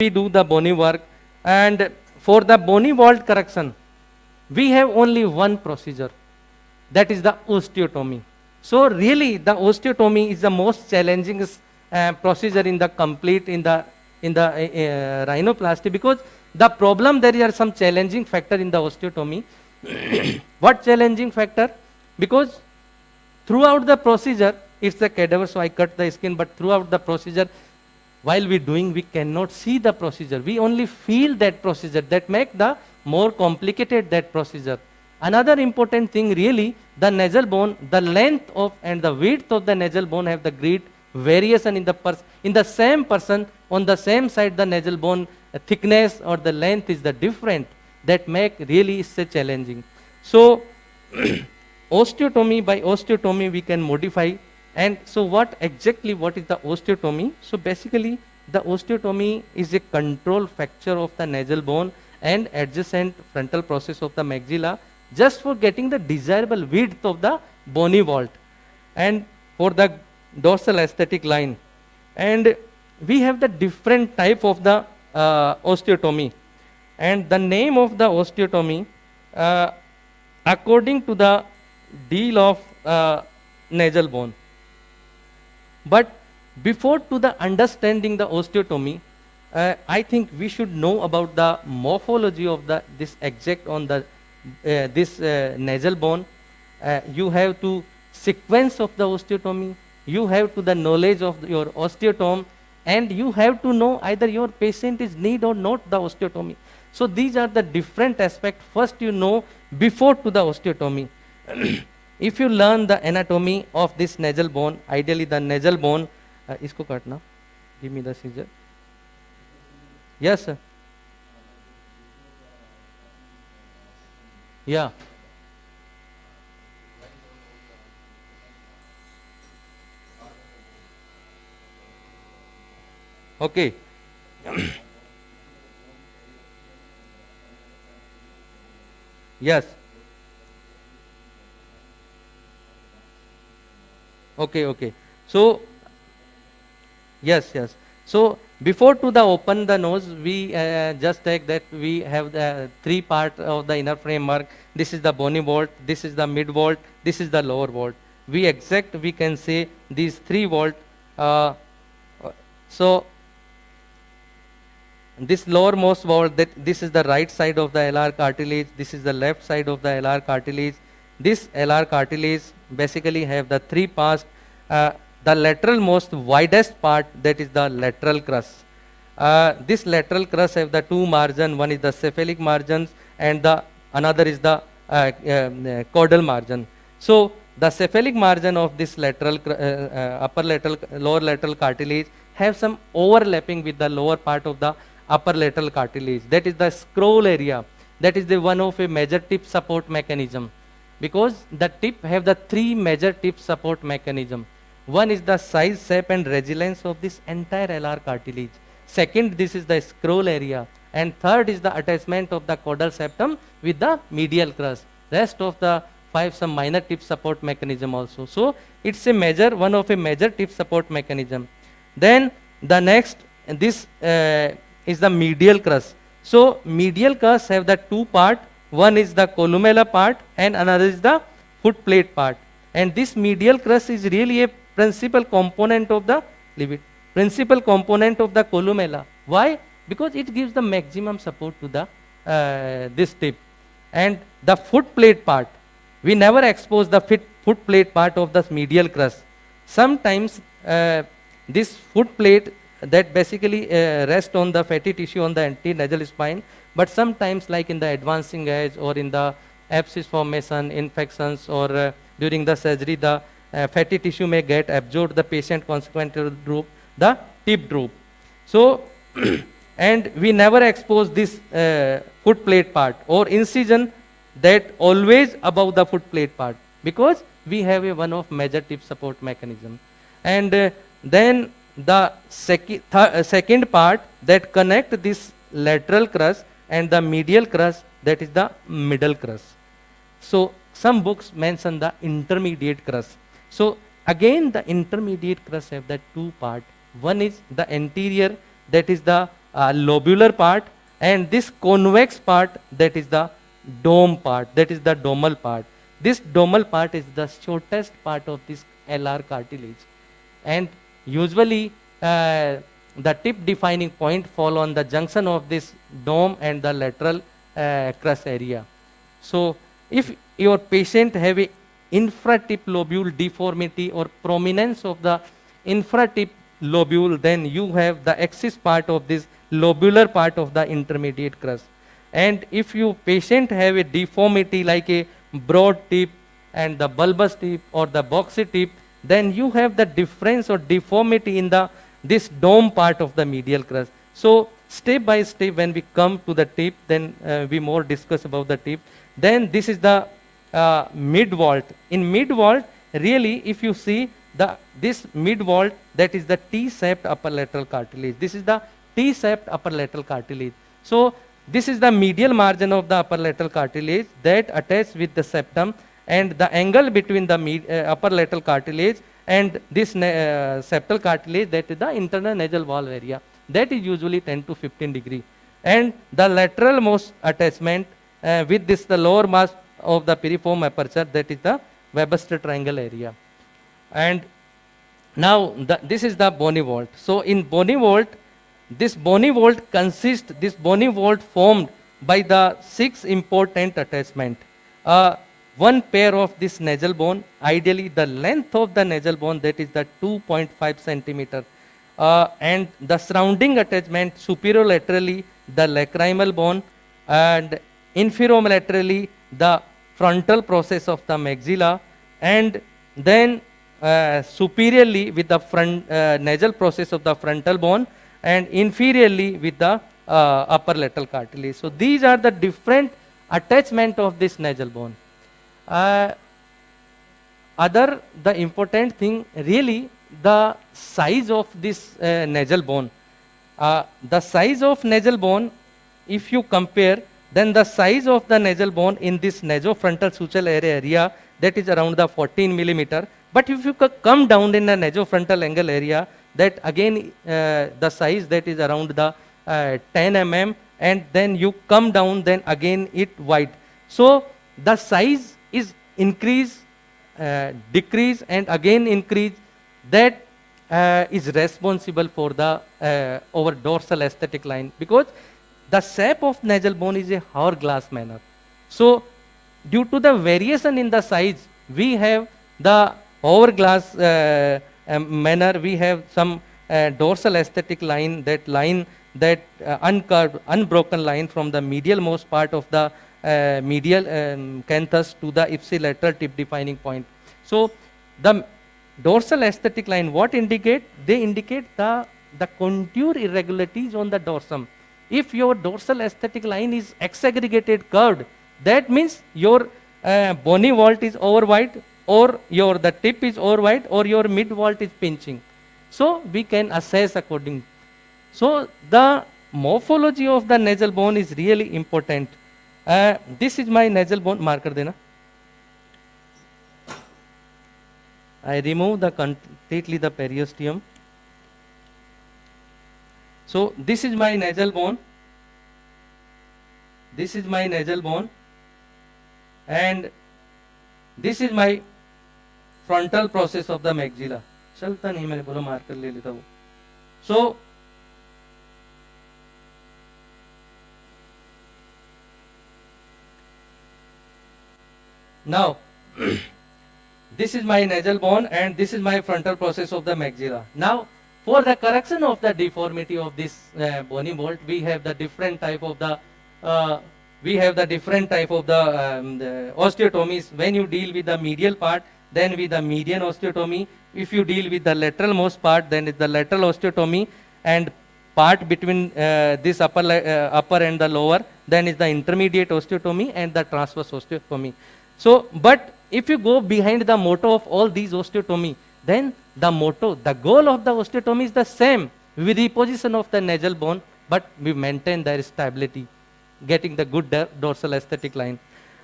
we do the bony work, and for the bony vault correction, we have only one procedure, that is the osteotomy. So really, the osteotomy is the most challenging procedure in the complete in the rhinoplasty, because the problem, there are some challenging factor in the osteotomy. What challenging factor? Because throughout the procedure, it's the cadaver, so I cut the skin, but throughout the procedure, while we doing, we cannot see the procedure. We only feel that procedure. That make the more complicated that procedure. Another important thing, really, the nasal bone, the length of and the width of the nasal bone have the great variation in the same person. On the same side, the nasal bone thickness or the length is the different. That make really so challenging. So osteotomy, by osteotomy we can modify. And so what is the osteotomy? So basically, the osteotomy is a control fracture of the nasal bone and adjacent frontal process of the maxilla, just for getting the desirable width of the bony vault and for the dorsal aesthetic line. And we have the different type of the osteotomy. And the name of the osteotomy, according to the deal of nasal bone. But before to the understanding the osteotomy, I think we should know about the morphology of this exact on the this nasal bone. You have to sequence of the osteotomy. You have to the knowledge of your osteotome, and you have to know either your patient is need or not the osteotomy. So these are the different aspects. First, you know before to the osteotomy. If you learn the anatomy of this nasal bone, ideally the nasal bone, isko katna, give me the scissor. Yes, sir. Yeah. Okay. Yes. Okay, okay. So, yes, yes. So, before to the open the nose, we just take that we have the three part of the inner framework. This is the bony vault, this is the mid vault, this is the lower vault. We can say these three vault. So, this lowermost vault, this is the right side of the LR cartilage, this is the left side of the LR cartilage. This LR cartilage basically have the three parts. The lateral most widest part, that is the lateral crus. This lateral crus have the two margin. One is the cephalic margins, and the another is the caudal margin. So the cephalic margin of this lateral lower lateral cartilage have some overlapping with the lower part of the upper lateral cartilage. That is the scroll area. That is the one of a major tip support mechanism, because the tip have the three major tip support mechanism. One is the size, shape and resilience of this entire LR cartilage. Second, this is the scroll area. And third is the attachment of the caudal septum with the medial crus. Rest of the five some minor tip support mechanism also. So it's a major, one of a major tip support mechanism. Then the next, this is the medial crus. So medial crus have the two part. One is the columella part and another is the foot plate part. And this medial crus is really a principal component of the principal component of the columella. Why? Because it gives the maximum support to the this tip. And the foot plate part, we never expose the foot plate part of the medial crus. Sometimes this foot plate that basically rests on the fatty tissue on the antenasal spine, but sometimes like in the advancing age or in the abscess formation, infections, or during the surgery, the fatty tissue may get absorbed, the patient consequently droop, the tip droop. So, and we never expose this foot plate part or incision that always above the foot plate part, because we have a one of major tip support mechanism. And then the second part that connect this lateral crus and the medial crus, that is the middle crus. So some books mention the intermediate crus. So again, the intermediate crus have the two part. One is the anterior, that is the lobular part, and this convex part, that is the dome part, that is the domal part. This domal part is the shortest part of this LR cartilage, and usually the tip defining point fall on the junction of this dome and the lateral crus area. So if your patient have a infratip lobule deformity or prominence of the infratip lobule, then you have the axis part of this lobular part of the intermediate crus. And if you patient have a deformity like a broad tip and the bulbous tip or the boxy tip, then you have the difference or deformity in the this dome part of the medial crus. So step by step, when we come to the tip, then we more discuss about the tip. Then this is the mid vault. In mid vault, really, if you see this mid vault, that is the T-shaped upper lateral cartilage. This is the T-shaped upper lateral cartilage. So this is the medial margin of the upper lateral cartilage that attaches with the septum, and the angle between the upper lateral cartilage and this septal cartilage, that is the internal nasal valve area, that is usually 10 to 15 degree. And the lateral most attachment with this the lower mass of the piriform aperture, that is the Webster triangle area. And now this is the bony vault. So in bony vault, this bony vault consists, this bony vault formed by the 6 important attachment. One pair of this nasal bone, ideally the length of the nasal bone, that is the 2.5 centimeter. And the surrounding attachment superiorlaterally the lacrimal bone, and inferiorlaterally the frontal process of the maxilla, and then superiorly with the front nasal process of the frontal bone, and inferiorly with the upper lateral cartilage. So these are the different attachment of this nasal bone. The important thing, really, the size of this nasal bone. The size of nasal bone, if you compare, then the size of the nasal bone in this nasofrontal suture area, that is around the 14 millimeter. But if you come down in the nasofrontal angle area, that again the size, that is around the 10 mm, and then you come down, then again it wide. So the size is increase, decrease, and again increase. That is responsible for the our dorsal aesthetic line, because the shape of nasal bone is a hourglass manner. So due to the variation in the size, we have the hourglass manner. We have some dorsal aesthetic line, that uncurved, unbroken line from the medial most part of the medial canthus to the ipsilateral tip defining point. So the dorsal aesthetic line, what indicate? They indicate the contour irregularities on the dorsum. If your dorsal aesthetic line is exaggregated curved, that means your bony vault is over wide, or the tip is over wide, or your mid vault is pinching. So we can assess according. So the morphology of the nasal bone is really important. This is my nasal bone. Marker dena. I remove completely the periosteum. So this is my nasal bone. This is my nasal bone, and this is my frontal process of the maxilla. चलता नहीं, मैंने बोला marker ले लेता हूँ. So now this is my nasal bone, and this is my frontal process of the maxilla. Now for the correction of the deformity of this bony vault, we have the different type of the osteotomies. When you deal with the medial part, then with the median osteotomy. If you deal with the lateral most part, then it's the lateral osteotomy, and part between this upper and the lower, then is the intermediate osteotomy and the transverse osteotomy. So, but if you go behind the motto of all these osteotomy, then the goal of the osteotomy is the same, with reposition of the nasal bone, but we maintain their stability, getting the good dorsal aesthetic line.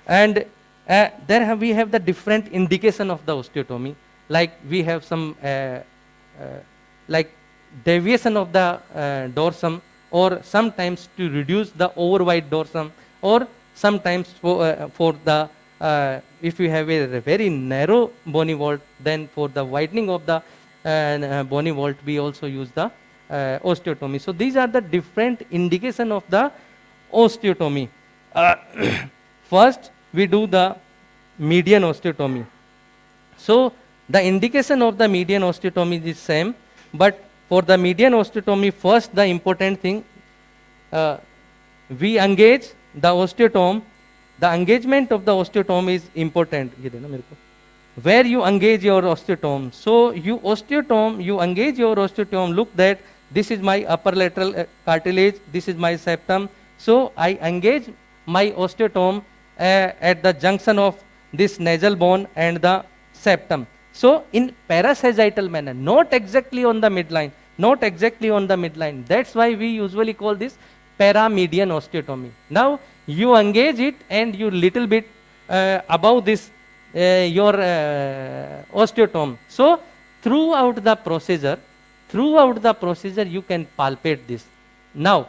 And we have the different indication of the osteotomy. Like we have some like deviation of the dorsum, or sometimes to reduce the overwide dorsum, or sometimes for the if you have a very narrow bony vault, then for the widening of the bony vault we also use the osteotomy. So these are the different indication of the osteotomy. First we do the median osteotomy. So the indication of the median osteotomy is same, but for the median osteotomy, first the important thing, we engage the osteotome. The engagement of the osteotome is important. Where you engage your osteotome. So you engage your osteotome, look that this is my upper lateral cartilage, this is my septum. So I engage my osteotome at the junction of this nasal bone and the septum. So in parasagittal manner, not exactly on the midline, not exactly on the midline. That's why we usually call this paramedian osteotomy. Now you engage it and you little bit above this your osteotome. So throughout the procedure you can palpate this. Now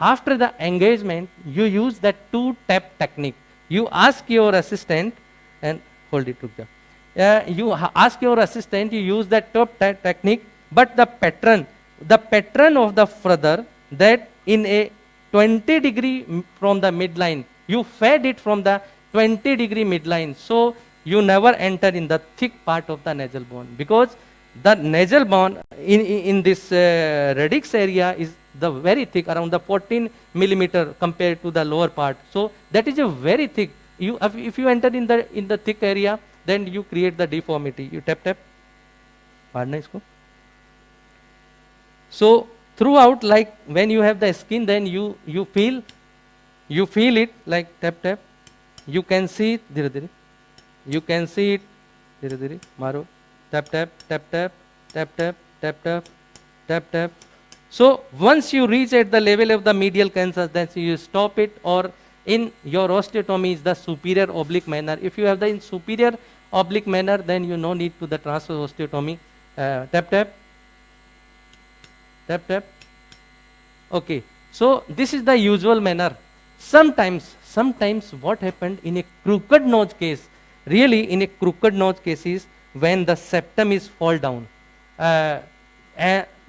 after the engagement you use the two-tap technique. You ask your assistant and hold it together. You ask your assistant, you use that two-tap technique, but the pattern of the further, that in a 20 degree from the midline, you fed it from the 20 degree midline. So you never enter in the thick part of the nasal bone, because the nasal bone in this radix area is the very thick, around the 14 millimeter compared to the lower part. So that is a very thick. If you enter in the thick area, then you create the deformity. You tap. So throughout, like when you have the skin, then you feel it like tap. You can see it dhire dhire. You can see it dhire dhire. Maro tap. So once you reach at the level of the medial cancer, then you stop it, or in your osteotomy is the superior oblique manner. If you have the in superior oblique manner, then you no need to the transverse osteotomy. Tap. Okay. So this is the usual manner. Sometimes what happened in a crooked nose case, really in a crooked nose cases, when the septum is fall down,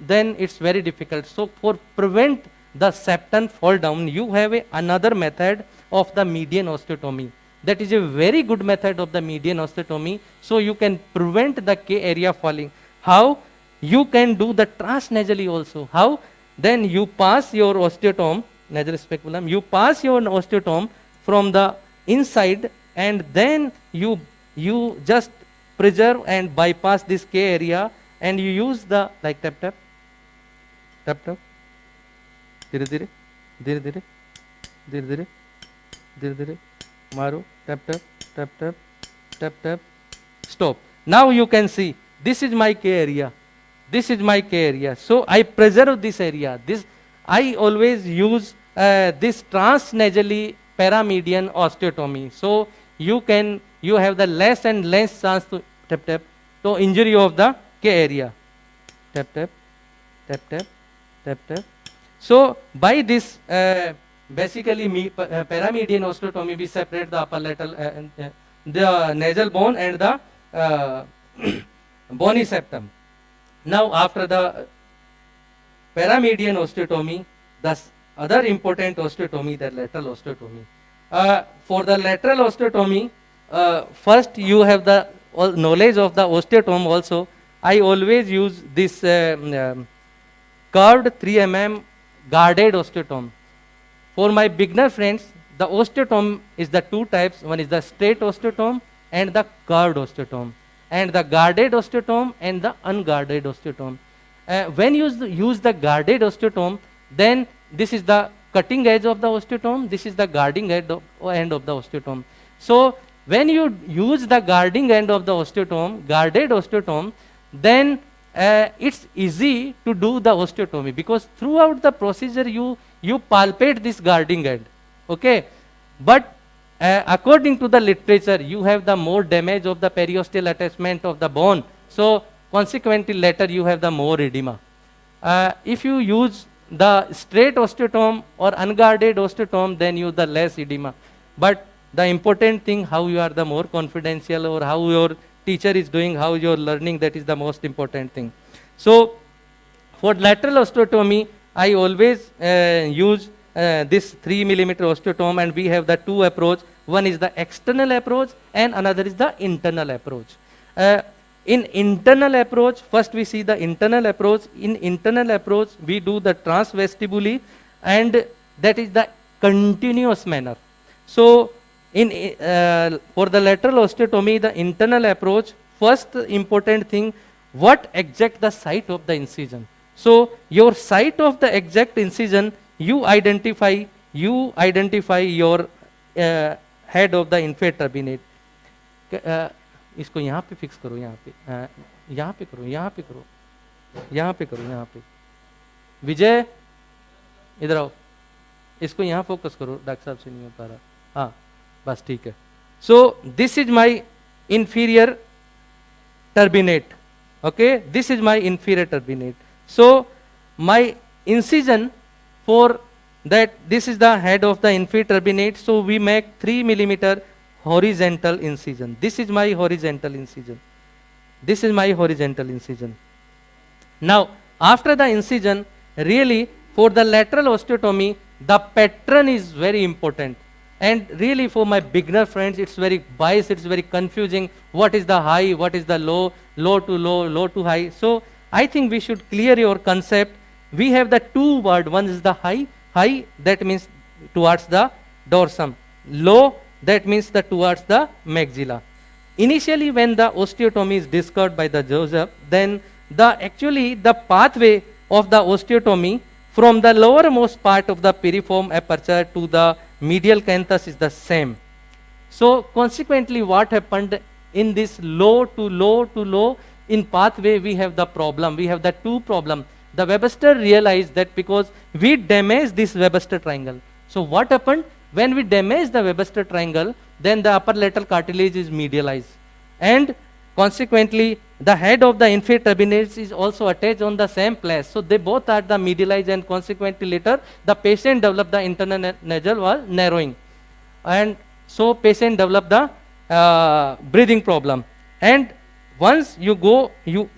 then it's very difficult. So for prevent the septum fall down, you have another method of the median osteotomy. That is a very good method of the median osteotomy. So you can prevent the K area falling. How? You can do the transnasally also. How? Then you pass your osteotome, nasal speculum, you pass your osteotome from the inside, and then you just preserve and bypass this K area, and you use the like tap. Dhire dhire. Maru, tap, stop. Now you can see, this is my K area. This is my K area. So I preserve this area. I always use this transnasally paramedian osteotomy. So you have the less and less chance to tap. So injury of the K area. Tap. So by this, basically paramedian osteotomy, we separate the upper lateral, the nasal bone and the bony septum. Now after the paramedian osteotomy, the other important osteotomy, the lateral osteotomy. For the lateral osteotomy, first you have the knowledge of the osteotome also. I always use this curved 3 mm guarded osteotome. For my beginner friends, the osteotome is the two types. One is the straight osteotome and the curved osteotome, and the guarded osteotome and the unguarded osteotome. When you use the guarded osteotome, then this is the cutting edge of the osteotome, this is the guarding end of the osteotome. So when you use the guarding end of the osteotome, guarded osteotome, then it's easy to do the osteotomy, because throughout the procedure you palpate this guarding end. Okay, but according to the literature, you have the more damage of the periosteal attachment of the bone. So consequently later you have the more edema. If you use the straight osteotome or unguarded osteotome, then you the less edema. But the important thing, how you are the more confidential, or how your teacher is doing, how you're learning, that is the most important thing. So for lateral osteotomy, I always use this 3 millimeter osteotome, and we have the two approach. One is the external approach and another is the internal approach. In internal approach, first we see the internal approach. In internal approach, we do the transvestibuli, and that is the continuous manner. So for the lateral osteotomy, the internal approach, first important thing, what exact the site of the incision. So your site of the exact incision, you identify your head of the inferior turbinate. इसको यहाँ पे fix करो, यहाँ पे यहाँ पे करो, यहाँ पे करो, यहाँ पे करो, यहाँ पे। विजय इधर आओ, इसको यहाँ फोकस करो, डॉक्टर साहब से नहीं हो पा रहा। हाँ बस ठीक है। So this is my inferior turbinate. Okay, this is my inferior turbinate. So my incision for that, this is the head of the inferior turbinate. So we make 3 millimeter horizontal incision. This is my horizontal incision. This is my horizontal incision. Now after the incision, really for the lateral osteotomy, the pattern is very important. And really for my beginner friends, it's very biased, it's very confusing. What is the high, what is the low, low to low, low to high. So I think we should clear your concept. We have the two word, one is the high, high that means towards the dorsum, low that means the towards the maxilla. Initially when the osteotomy is discovered by the Joseph, then actually the pathway of the osteotomy from the lowermost part of the piriform aperture to the medial canthus is the same. So consequently what happened in this low to low to low in pathway, we have the problem, we have the two problem. The Webster realized that because we damaged this Webster triangle. So what happened? When we damage the Webster triangle, then the upper lateral cartilage is medialized, and consequently the head of the inferior turbinate is also attached on the same place. So they both are the medialized, and consequently later the patient developed the internal nasal wall narrowing, and so patient developed the breathing problem. And once you go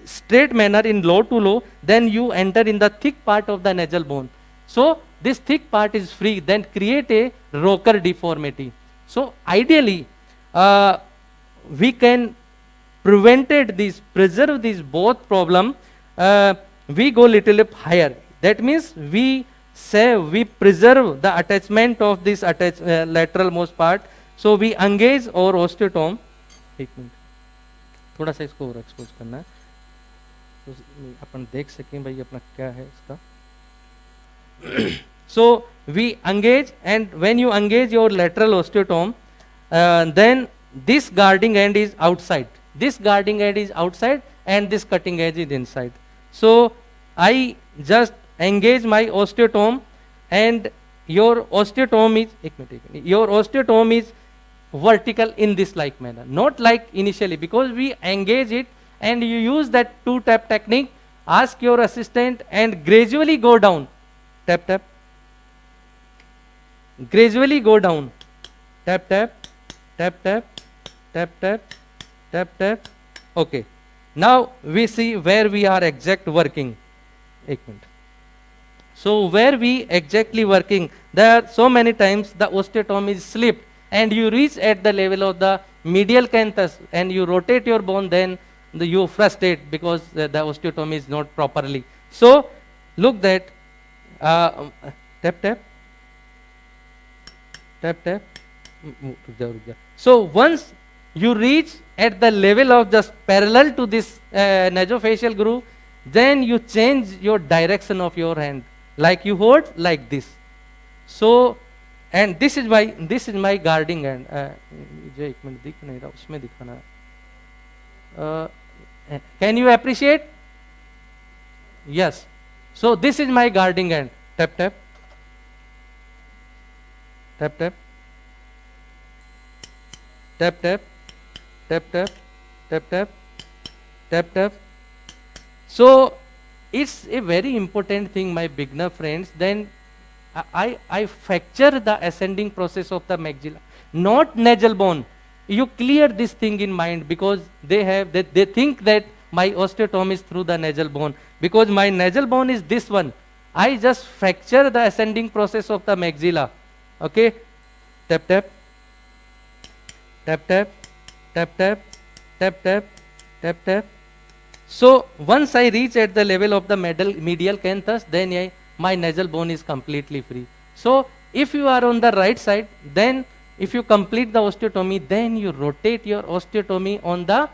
straight manner in low to low, then you enter in the thick part of the nasal bone. So this thick part is free, then create a rocker deformity. So ideally we can prevented preserve these both problem. We go little bit higher. That means we preserve the attachment of this lateral most part. So we engage our osteotome. एक minute, थोड़ा सा इसको और expose करना है, तो अपन देख सकें भाई अपना क्या है इसका। So we engage, and when you engage your lateral osteotome, then this guarding end is outside. This guarding edge is outside and this cutting edge is inside. So I just engage my osteotome, and your osteotome is vertical in this like manner, not like initially, because we engage it and you use that two tap technique. Ask your assistant and gradually go down, tap tap, gradually go down, tap tap, tap tap, tap tap, tap tap. Okay, now we see where we are exact working. एक minute. So where we exactly working, there are so many times the osteotome is slipped and you reach at the level of the medial canthus and you rotate your bone, then you frustrate because the osteotome is not properly. So look that, tap tap, tap tap. So once you reach at the level of just parallel to this nasofacial groove, then you change your direction of your hand, like you hold like this. So, and this is my guarding hand. जो एक minute दिख नहीं रहा, उसमें दिखाना. Can you appreciate? Yes. So this is my guarding hand. Tap tap, tap tap, tap tap, tap tap, tap tap, tap tap. So it's a very important thing, my beginner friends. Then I fracture the ascending process of the maxilla, not nasal bone. You clear this thing in mind, because they think that my osteotomy is through the nasal bone, because my nasal bone is this one. I just fracture the ascending process of the maxilla. Okay, tap tap, tap tap, tap tap, tap tap, tap tap. So once I reach at the level of the medial canthus, then my nasal bone is completely free. So if you are on the right side, then if you complete the osteotomy, then you rotate your osteotomy on the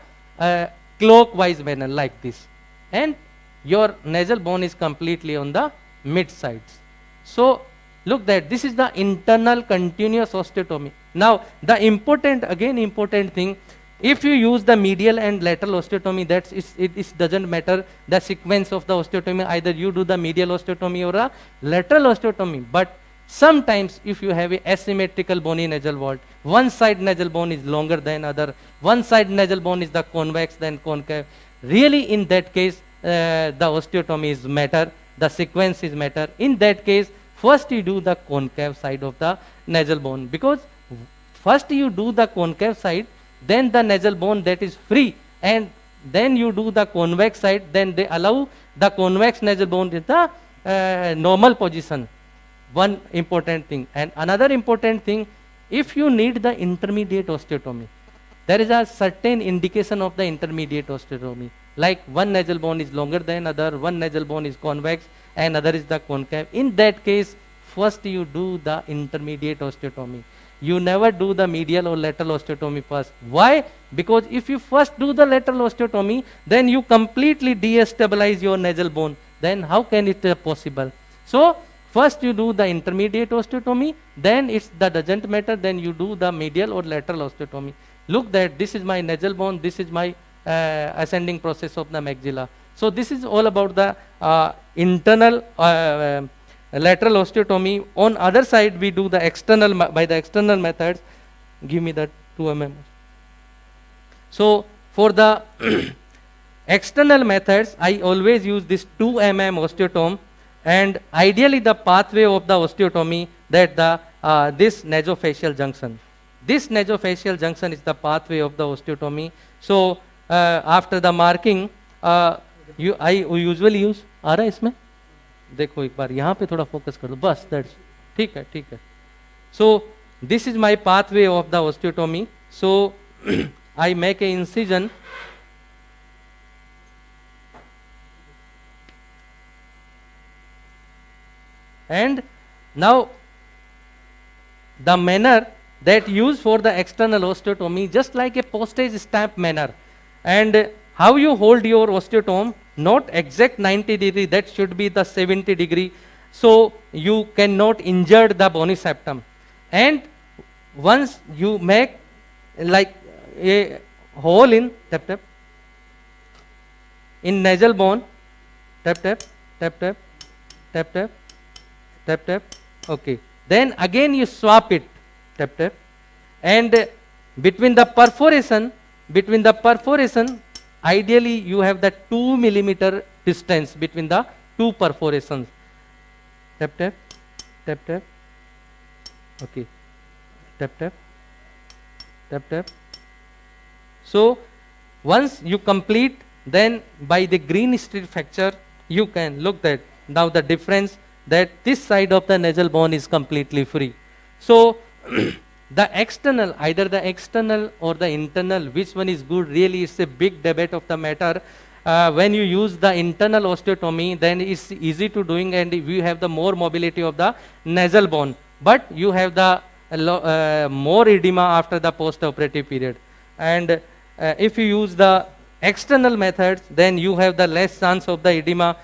clockwise manner like this, and your nasal bone is completely on the mid sides. So look that this is the internal continuous osteotomy. Now the important thing, if you use the medial and lateral osteotomy, it doesn't matter the sequence of the osteotomy, either you do the medial osteotomy or a lateral osteotomy. But sometimes if you have a asymmetrical bony nasal vault, one side nasal bone is longer than other, one side nasal bone is the convex than concave, really in that case the osteotomy is matter, the sequence is matter. In that case, first you do the concave side of the nasal bone, because first you do the concave side, then the nasal bone that is free, and then you do the convex side, then they allow the convex nasal bone in the normal position. One important thing. And another important thing, if you need the intermediate osteotomy, there is a certain indication of the intermediate osteotomy, like one nasal bone is longer than other, one nasal bone is convex and other is the concave. In that case, first you do the intermediate osteotomy. You never do the medial or lateral osteotomy first. Why? Because if you first do the lateral osteotomy, then you completely destabilize your nasal bone. Then how can it possible? So first you do the intermediate osteotomy, then doesn't matter, then you do the medial or lateral osteotomy. Look that this is my nasal bone, this is my ascending process of the maxilla. So this is all about the internal lateral osteotomy. On other side, we do the external by the external methods. Give me that 2 mm. So for the external methods, I always use this 2 mm osteotome, and ideally the pathway of the osteotomy, that this nasofacial junction. This nasofacial junction is the pathway of the osteotomy. So after the marking, I usually use, आ रहा है इसमें? देखो एक बार यहाँ पे थोड़ा focus कर दो, बस दैट्स ठीक है, ठीक है. So this is my pathway of the osteotomy. So I make a incision, and now the manner that used for the external osteotomy, just like a postage stamp manner. And how you hold your osteotome, not exact 90 degree, that should be the 70 degree, so you cannot injure the bony septum. And once you make like a hole in tap tap in nasal bone, tap tap, tap tap, tap tap, tap tap, okay, then again you swap it, tap tap, and between the perforation, ideally you have the 2 millimeter distance between the two perforations. Tap tap, tap tap, okay, tap tap, tap tap. So once you complete, then by the green street fracture, you can look that now the difference, that this side of the nasal bone is completely free. So the external, either the external or the internal, which one is good, really it's a big debate of the matter. When you use the internal osteotomy, then it's easy to doing, and you have the more mobility of the nasal bone, but you have the more edema after the post-operative period. And if you use the external methods, then you have the less chance of the edema.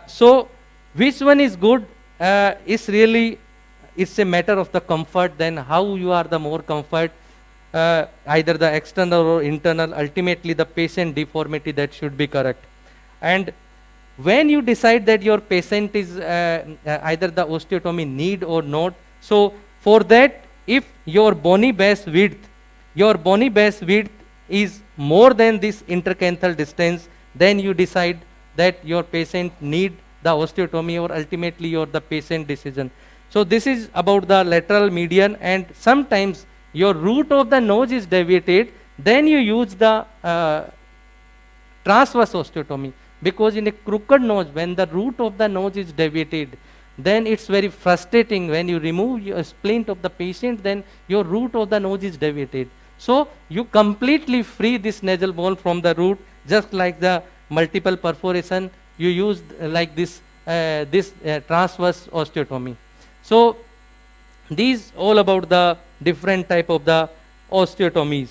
So which one is good? It's a matter of the comfort, then how you are the more comfort, either the external or internal, ultimately the patient deformity that should be correct. And when you decide that your patient is either the osteotomy need or not, so for that, if your bony base width is more than this intercanthal distance, then you decide that your patient need the osteotomy or ultimately your the patient decision. So this is about the lateral median, and sometimes your root of the nose is deviated, then you use the transverse osteotomy, because in a crooked nose, when the root of the nose is deviated, then it's very frustrating when you remove your splint of the patient, then your root of the nose is deviated. So you completely free this nasal bone from the root, just like the multiple perforation you use like this transverse osteotomy. So these all about the different type of the osteotomies.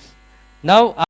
Now